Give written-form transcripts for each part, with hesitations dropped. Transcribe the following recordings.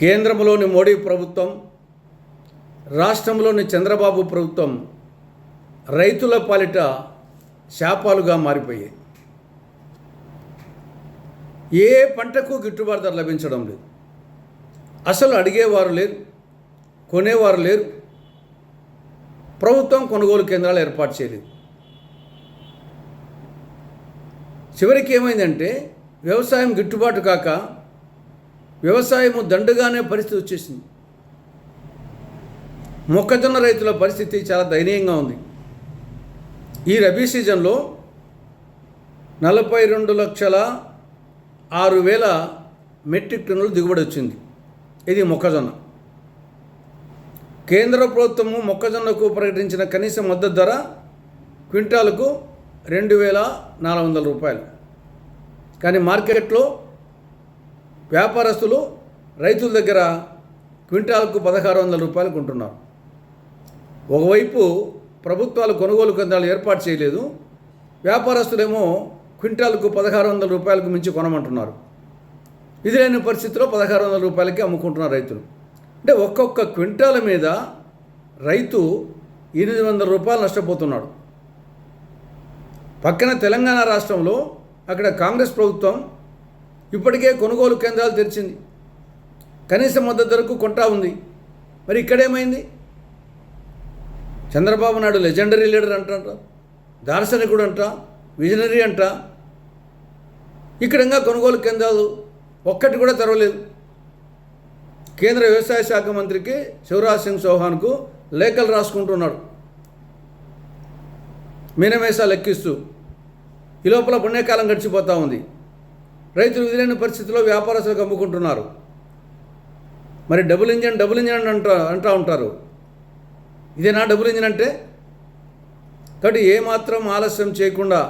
కేంద్రంలోని మోడీ ప్రభుత్వం, రాష్ట్రంలోని చంద్రబాబు ప్రభుత్వం రైతుల పాలిట శాపాలుగా మారిపోయాయి. ఏ పంటకు గిట్టుబాటు ధర లభించడం లేదు. అసలు అడిగేవారు లేరు, కొనేవారు లేరు. ప్రభుత్వం కొనుగోలు కేంద్రాలు ఏర్పాటు చేయలేదు. చివరికి ఏమైందంటే వ్యవసాయం గిట్టుబాటు కాక వ్యవసాయము దండుగానే పరిస్థితి వచ్చేసింది. మొక్కజొన్న రైతుల పరిస్థితి చాలా దయనీయంగా ఉంది. ఈ రబీ సీజన్లో 42,06,000 మెట్రిక్ టన్నులు దిగుబడి వచ్చింది. ఇది మొక్కజొన్న. కేంద్ర ప్రభుత్వము మొక్కజొన్నకు ప్రకటించిన కనీస మద్దతు ధర క్వింటాలకు 2,400 రూపాయలు. కానీ మార్కెట్లో వ్యాపారస్తులు రైతుల దగ్గర క్వింటాలకు 1,600 రూపాయలు కొంటున్నారు. ఒకవైపు ప్రభుత్వాలు కొనుగోలు కేంద్రాలు ఏర్పాటు చేయలేదు, వ్యాపారస్తులేమో క్వింటాలకు 1,600 రూపాయలకు మించి కొనమంటున్నారు. ఇది లేని పరిస్థితిలో 1,600 రూపాయలకి అమ్ముకుంటున్నారు రైతులు. అంటే ఒక్కొక్క క్వింటాల మీద రైతు 800 రూపాయలు నష్టపోతున్నాడు. పక్కన తెలంగాణ రాష్ట్రంలో అక్కడ కాంగ్రెస్ ప్రభుత్వం ఇప్పటికే కొనుగోలు కేంద్రాలు తెరిచింది, కనీస మద్దతు ధరకు కొంటా ఉంది. మరి ఇక్కడేమైంది? చంద్రబాబు నాయుడు లెజెండరీ లీడర్ అంట, దార్శనికుడు అంట, విజనరీ అంట. ఇక్కడంగా కొనుగోలు కేంద్రాలు ఒక్కటి కూడా తెరవలేదు. కేంద్ర వ్యవసాయ శాఖ మంత్రికి శివరాజ్ సింగ్ చౌహాన్కు లేఖలు రాసుకుంటున్నాడు, మీనమేసాలు లెక్కిస్తూ. ఈ లోపల పుణ్యకాలం గడిచిపోతూ ఉంది. రైతులు విధులైన పరిస్థితిలో వ్యాపారస్తులకు అమ్ముకుంటున్నారు. మరి డబుల్ ఇంజన్ అంటూ ఉంటారు. ఇదేనా డబుల్ ఇంజన్ అంటే? కాబట్టి ఏమాత్రం ఆలస్యం చేయకుండా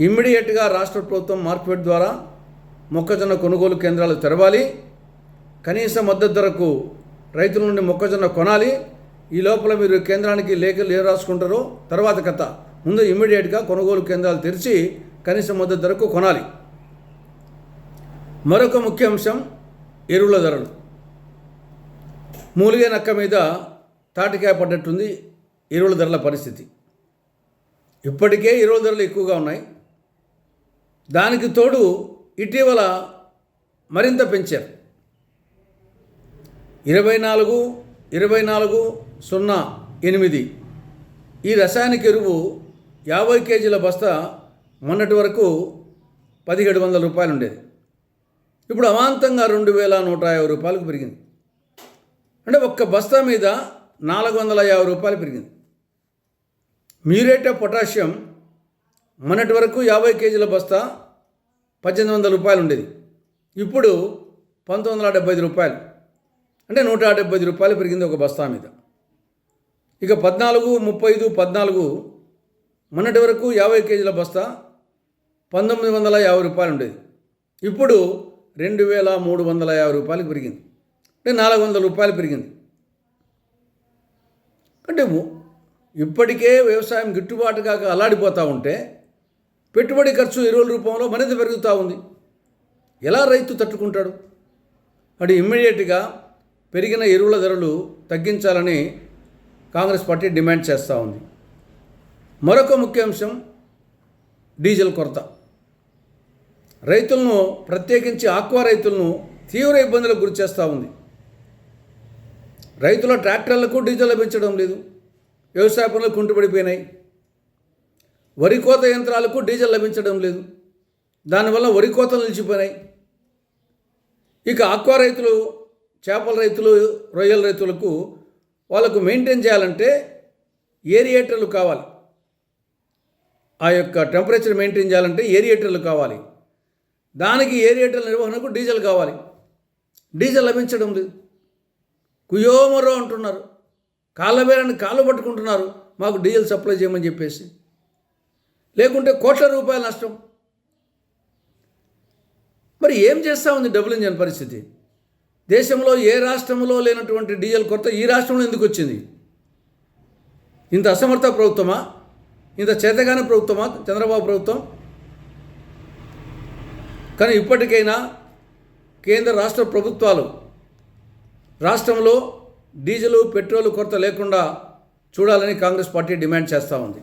ఇమ్మీడియట్గా రాష్ట్ర ప్రభుత్వం మార్కెట్ ద్వారా మొక్కజొన్న కొనుగోలు కేంద్రాలు తెరవాలి. కనీస మద్దతు ధరకు రైతుల నుండి మొక్కజొన్న కొనాలి. ఈ లోపల మీరు కేంద్రానికి లేఖలు ఏ రాసుకుంటారో తర్వాత కథ. ముందు ఇమ్మీడియట్గా కొనుగోలు కేంద్రాలు తెరిచి కనీస మద్దతు ధరకు కొనాలి. మరొక ముఖ్య అంశం ఎరువుల ధరలు. మూలిగే నక్క మీద తాటికాయ పడ్డట్టుంది ఎరువుల ధరల పరిస్థితి. ఇప్పటికే ఎరువుల ధరలు ఎక్కువగా ఉన్నాయి. దానికి తోడు ఇటీవల మరింత పెంచారు. 24,08 ఈ రసాయనిక ఎరువు 50 కేజీల బస్తా మొన్నటి వరకు 1,700 రూపాయలు ఉండేది. ఇప్పుడు అమాంతంగా 2,150 రూపాయలకు పెరిగింది. అంటే ఒక్క బస్తా మీద 450 రూపాయలు పెరిగింది. మ్యూరేట్ ఆఫ్ పొటాషియం మొన్నటి వరకు 50 కేజీల బస్తా 1,800 రూపాయలు ఉండేది. ఇప్పుడు 1,975 రూపాయలు, అంటే 170 రూపాయలు పెరిగింది ఒక బస్తా మీద. ఇక 14, 35, 14 మొన్నటి వరకు 50 కేజీల బస్తా 1,950 రూపాయలు ఉండేది. ఇప్పుడు 2,350 రూపాయలకు పెరిగింది. అంటే 400 రూపాయలు పెరిగింది. అంటే ఇప్పటికే వ్యవసాయం గిట్టుబాటు కాక అల్లాడిపోతూ ఉంటే పెట్టుబడి ఖర్చు ఎరువుల రూపంలో మరింత పెరుగుతూ ఉంది. ఎలా రైతు తట్టుకుంటాడు? అది ఇమ్మీడియట్గా పెరిగిన ఎరువుల ధరలు తగ్గించాలని కాంగ్రెస్ పార్టీ డిమాండ్ చేస్తూ ఉంది. మరొక ముఖ్య అంశం డీజిల్ కొరత. రైతులను, ప్రత్యేకించి ఆక్వా రైతులను తీవ్ర ఇబ్బందులకు గురి చేస్తూ ఉంది. రైతుల ట్రాక్టర్లకు డీజిల్ లభించడం లేదు, వ్యవసాయ పనులు కుంటుపడిపోయినాయి. వరి కోత యంత్రాలకు డీజిల్ లభించడం లేదు, దానివల్ల వరి కోతలు నిలిచిపోయినాయి. ఇక ఆక్వా రైతులు, చేపల రైతులు, రొయ్యల రైతులకు వాళ్ళకు మెయింటైన్ చేయాలంటే ఏరియేటర్లు కావాలి. ఆ యొక్క టెంపరేచర్ మెయింటైన్ చేయాలంటే ఏరియేటర్లు కావాలి. దానికి ఏరియేటర్ల నిర్వహణకు డీజిల్ కావాలి. డీజిల్ లభించడం లేదు. కుయోమరో అంటున్నారు, కాళ్ళ బేరాన్ని కాళ్ళు పట్టుకుంటున్నారు, మాకు డీజిల్ సప్లై చేయమని చెప్పేసి. లేకుంటే కోట్ల రూపాయల నష్టం. మరి ఏం చేస్తూ ఉంది డబుల్ ఇంజన్ పరిస్థితి? దేశంలో ఏ రాష్ట్రంలో లేనటువంటి డీజిల్ కొరత ఈ రాష్ట్రంలో ఎందుకు వచ్చింది? ఇంత అసమర్థ ప్రభుత్వమా? ఇంత చేతగాని ప్రభుత్వమా చంద్రబాబు ప్రభుత్వం? కానీ ఇప్పటికైనా కేంద్ర రాష్ట్ర ప్రభుత్వాలు రాష్ట్రంలో డీజిల్ పెట్రోల్ కొరత లేకుండా చూడాలని కాంగ్రెస్ పార్టీ డిమాండ్ చేస్తూ ఉంది.